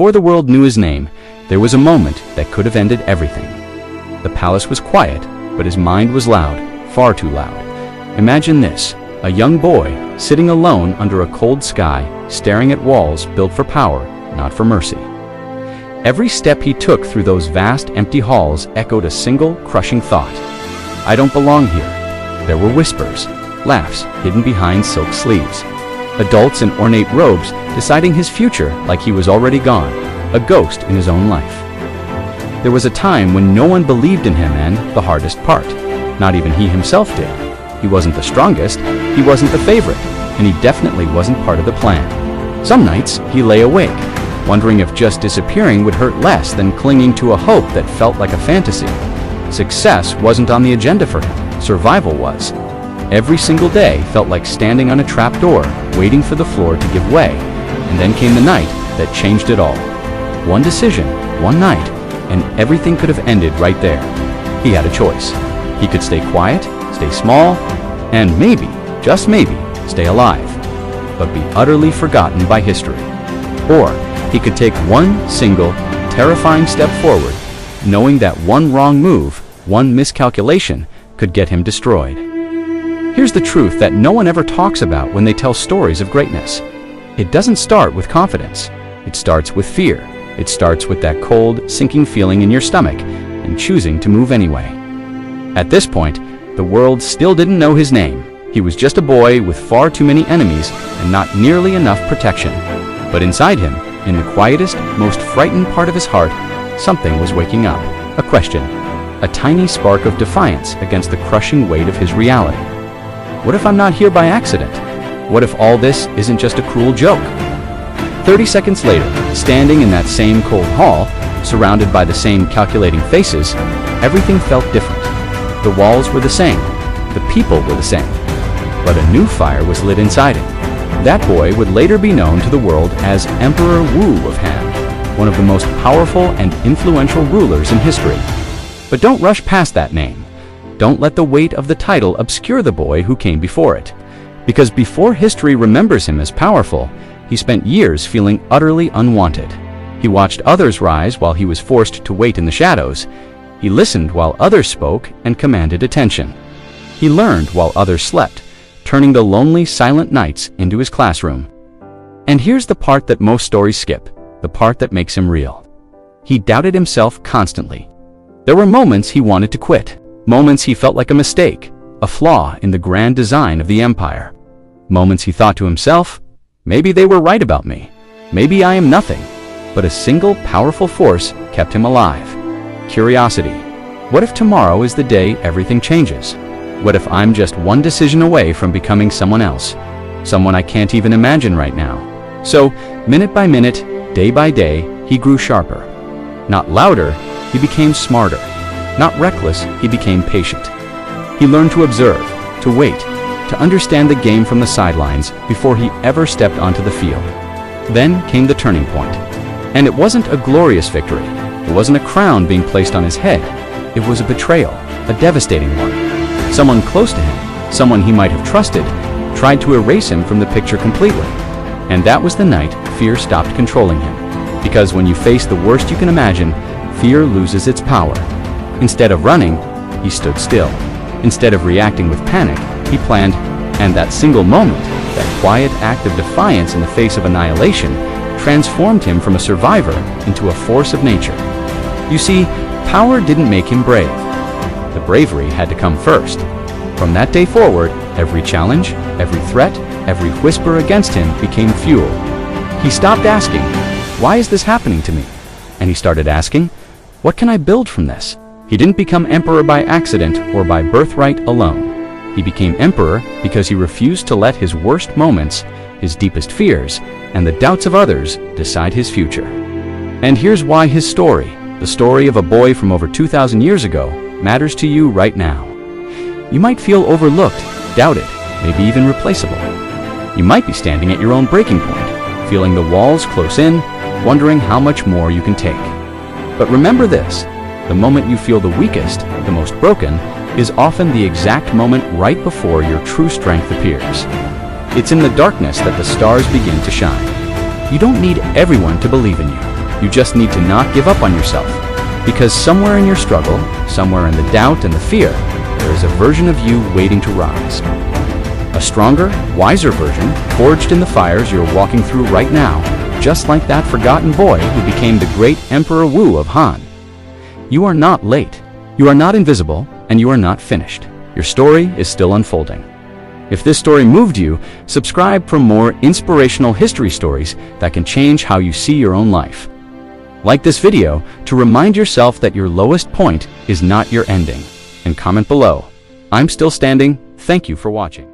before the world knew his name, there was a moment that could have ended everything. The palace was quiet, but his mind was loud, far too loud. Imagine this, a young boy sitting alone under a cold sky, staring at walls built for power, not for mercy. Every step he took through those vast, empty halls echoed a single, crushing thought. I don't belong here. There were whispers, laughs hidden behind silk sleeves. Adults in ornate robes deciding his future like he was already gone, a ghost in his own life. There was a time when no one believed in him, and the hardest part, not even he himself did. He wasn't the strongest, he wasn't the favorite, and he definitely wasn't part of the plan. Some nights he lay awake, wondering if just disappearing would hurt less than clinging to a hope that felt like a fantasy. Success wasn't on the agenda for him, survival was. Every single day felt like standing on a trapdoor, waiting for the floor to give way, and then came the night that changed it all. One decision, one night, and everything could have ended right there. He had a choice. He could stay quiet, stay small, and maybe, just maybe, stay alive, but be utterly forgotten by history. Or he could take one single, terrifying step forward, knowing that one wrong move, one miscalculation, could get him destroyed. Here's the truth that no one ever talks about when they tell stories of greatness. It doesn't start with confidence. It starts with fear. It starts with that cold, sinking feeling in your stomach and choosing to move anyway. At this point, the world still didn't know his name. He was just a boy with far too many enemies and not nearly enough protection. But inside him, in the quietest, most frightened part of his heart, something was waking up. A question. A tiny spark of defiance against the crushing weight of his reality. What if I'm not here by accident? What if all this isn't just a cruel joke? 30 seconds later, standing in that same cold hall, surrounded by the same calculating faces, everything felt different. The walls were the same. The people were the same. But a new fire was lit inside him. That boy would later be known to the world as Emperor Wu of Han, one of the most powerful and influential rulers in history. But don't rush past that name. Don't let the weight of the title obscure the boy who came before it. Because before history remembers him as powerful, he spent years feeling utterly unwanted. He watched others rise while he was forced to wait in the shadows. He listened while others spoke and commanded attention. He learned while others slept, turning the lonely, silent nights into his classroom. And here's the part that most stories skip, the part that makes him real. He doubted himself constantly. There were moments he wanted to quit, moments he felt like a mistake, a flaw in the grand design of the empire. Moments he thought to himself, maybe they were right about me, maybe I am nothing. But a single powerful force kept him alive. Curiosity. What if tomorrow is the day everything changes? What if I'm just one decision away from becoming someone else? Someone I can't even imagine right now. So, minute by minute, day by day, he grew sharper. Not louder, he became smarter. Not reckless, he became patient. He learned to observe, to wait, to understand the game from the sidelines before he ever stepped onto the field. Then came the turning point. And it wasn't a glorious victory. It wasn't a crown being placed on his head. It was a betrayal, a devastating one. Someone close to him, someone he might have trusted, tried to erase him from the picture completely. And that was the night fear stopped controlling him. Because when you face the worst you can imagine, fear loses its power. Instead of running, he stood still. Instead of reacting with panic, he planned, and that single moment, that quiet act of defiance in the face of annihilation, transformed him from a survivor into a force of nature. You see, power didn't make him brave. The bravery had to come first. From that day forward, every challenge, every threat, every whisper against him became fuel. He stopped asking, why is this happening to me? And he started asking, what can I build from this? He didn't become emperor by accident or by birthright alone. He became emperor because he refused to let his worst moments, his deepest fears, and the doubts of others decide his future. And here's why his story, the story of a boy from over 2,000 years ago, matters to you right now. You might feel overlooked, doubted, maybe even replaceable. You might be standing at your own breaking point, feeling the walls close in, wondering how much more you can take. But remember this, the moment you feel the weakest, the most broken, is often the exact moment right before your true strength appears. It's in the darkness that the stars begin to shine. You don't need everyone to believe in you. You just need to not give up on yourself. Because somewhere in your struggle, somewhere in the doubt and the fear, there is a version of you waiting to rise. A stronger, wiser version, forged in the fires you're walking through right now, just like that forgotten boy who became the great Emperor Wu of Han. You are not late, you are not invisible, and you are not finished. Your story is still unfolding. If this story moved you, subscribe for more inspirational history stories that can change how you see your own life. Like this video to remind yourself that your lowest point is not your ending. And comment below. I'm still standing. Thank you for watching.